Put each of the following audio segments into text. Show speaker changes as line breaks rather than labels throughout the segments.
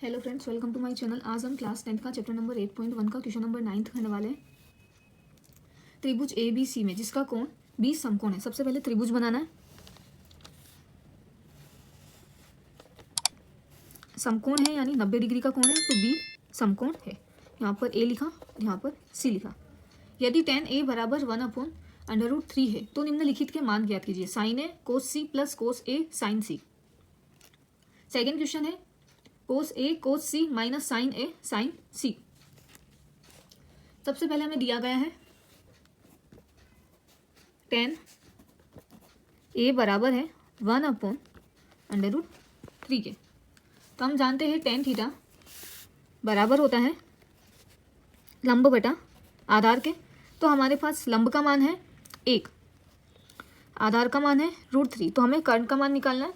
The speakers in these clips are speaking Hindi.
Hello friends, welcome to my channel. आज हम क्लास 10th का चैप्टर नंबर 8.1 का क्वेश्चन नंबर 9 करने वाले हैं। त्रिभुज ए बी सी में जिसका कोण 20 समकोण है। सबसे पहले त्रिभुज बनाना है। समकोण है यानी 90 डिग्री का कोण है, तो बी समकोण है। यहाँ पर ए लिखा, यहाँ पर सी लिखा। यदि tan a बराबर 1/√3 है तो निम्नलिखित के मान ज्ञात कीजिए। साइन ए कोस सी प्लस कोस ए साइन सी। सेकेंड क्वेश्चन है कोस ए कोस सी माइनस साइन ए साइन सी। सबसे पहले हमें दिया गया है tan a बराबर है 1/√3 के। तो हम जानते हैं tan थीटा बराबर होता है लंब बटा आधार के। तो हमारे पास लंब का मान है 1, आधार का मान है √3। तो हमें कर्ण का मान निकालना है।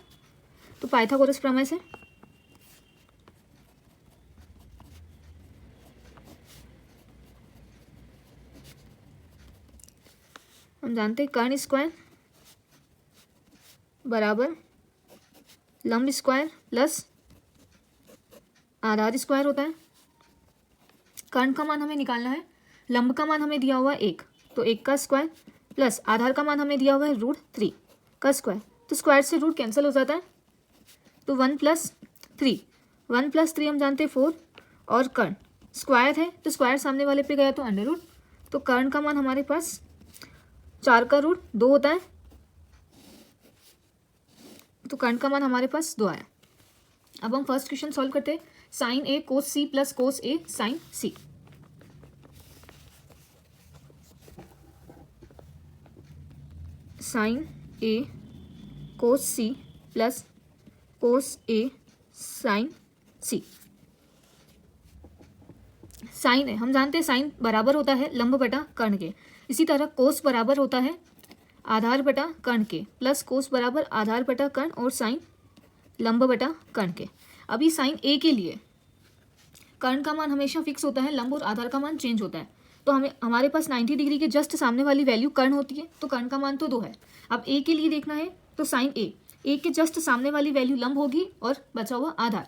तो पाइथागोरस प्रमेय से हम जानते हैं कर्ण स्क्वायर बराबर लंब स्क्वायर प्लस आधार स्क्वायर होता है। कर्ण का मान हमें निकालना है। लंब का मान हमें दिया हुआ है 1, तो 1 का स्क्वायर प्लस आधार का मान हमें दिया हुआ है √3 का स्क्वायर। तो स्क्वायर से रूट कैंसिल हो जाता है, तो 1 + 3, 1 + 3 हम जानते हैं 4, और कर्ण स्क्वायर है तो स्क्वायर सामने वाले पे गया तो अंडर रूट। तो कर्ण का मान हमारे पास 4 का रूट 2 होता है। तो कर्ण का मान हमारे पास 2 आया। अब हम फर्स्ट क्वेश्चन सॉल्व करते हैं। साइन ए कोस सी प्लस कोस ए साइन सी। साइन ए कोस सी प्लस कोस ए साइन सी। साइन है, हम जानते हैं साइन बराबर होता है लंब बटा कर्ण के। इसी तरह कोस बराबर होता है आधार बटा कर्ण के, प्लस कोस बराबर आधार बटा कर्ण और साइन लंब बटा कर्ण के। अभी साइन ए के लिए कर्ण का मान हमेशा फिक्स होता है, लंब और आधार का मान चेंज होता है। तो हमारे पास 90 डिग्री के जस्ट सामने वाली वैल्यू कर्ण होती है, तो कर्ण का मान तो 2 है। अब ए के लिए देखना है, तो साइन ए के जस्ट सामने वाली वैल्यू लंब होगी और बचा हुआ आधार।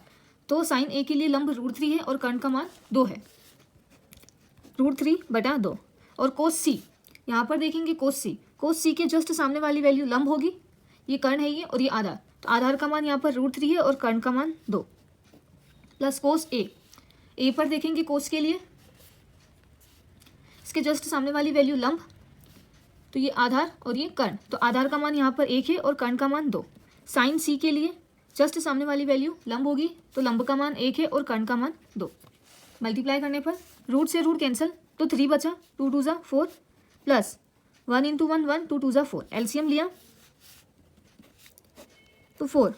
तो साइन ए के लिए लंब √3 है और कर्ण का मान 2 है, √3/2। और कोस सी, यहाँ पर देखेंगे कोस सी के जस्ट सामने वाली वैल्यू लंब होगी, ये कर्ण है ये, और ये आधार। तो आधार का मान यहाँ पर √3 है और कर्ण का मान 2, प्लस कोस ए पर देखेंगे कोस के लिए, इसके जस्ट सामने वाली वैल्यू लंब, तो ये आधार और ये कर्ण। तो आधार का मान यहाँ पर 1 है और कर्ण का मान 2। साइन सी के लिए जस्ट सामने वाली वैल्यू लंब होगी, तो लंब का मान 1 है और कर्ण का मान 2। मल्टीप्लाई करने पर रूट से रूट कैंसिल, तो 3 बचा, 2 × 2 = 4, प्लस 1 × 1 1, 2 × 2 = 4। एलसीएम लिया तो 4,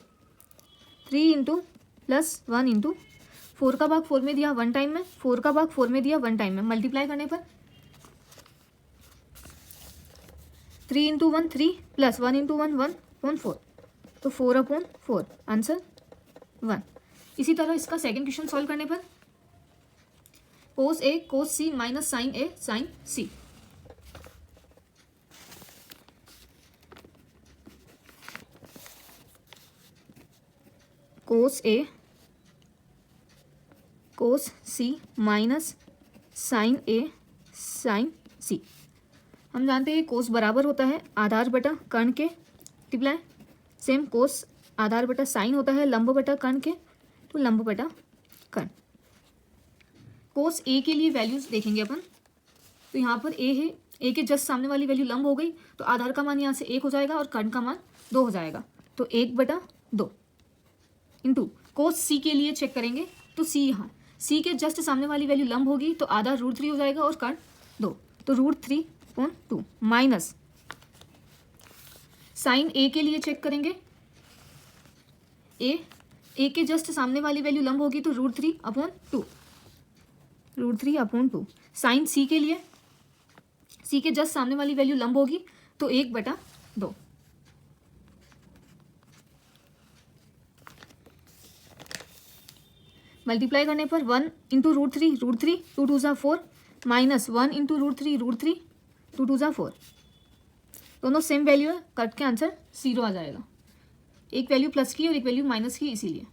3 × प्लस 1 × 4 का भाग 4 में दिया 1 टाइम में, 4 का भाग 4 में दिया 1 टाइम में। मल्टीप्लाई करने पर 3 × 1 3, प्लस 1 × 1 1/4, तो 4/4, आंसर 1। इसी तरह इसका सेकंड क्वेश्चन सॉल्व करने पर कोस ए कोस सी माइनस साइन ए साइन सी। कोस ए कोस सी माइनस साइन ए साइन सी। हम जानते हैं कोस बराबर होता है आधार बटा कर्ण के, मल्टीप्लाई सेम कोस आधार बटा साइन होता है लंब बटा कर्ण के, तो लंब बटा कर्ण। कोस ए के लिए वैल्यूज देखेंगे अपन, तो यहाँ पर ए है, ए के जस्ट सामने वाली वैल्यू लंब हो गई, तो आधार का मान यहाँ से 1 हो जाएगा और कर्ण का मान 2 हो जाएगा, तो 1/2 इंटू कोस सी के लिए चेक करेंगे, तो सी यहाँ सी के जस्ट सामने वाली वैल्यू लंब होगी, तो आधा √3 हो जाएगा और कर्ण 2, तो √3/2 माइनस साइन ए के लिए चेक करेंगे। ए के जस्ट सामने वाली वैल्यू लंब होगी, तो √3/2 साइन सी के लिए सी के जस्ट सामने वाली वैल्यू लंब होगी, तो 1/2। मल्टीप्लाई करने पर 1 × √3 √3, 2 × 2 = 4, माइनस 1 × √3 √3, 2 × 2 = 4। दोनों सेम वैल्यू है, कट के आंसर 0 आ जाएगा। एक वैल्यू प्लस की और एक वैल्यू माइनस की, इसीलिए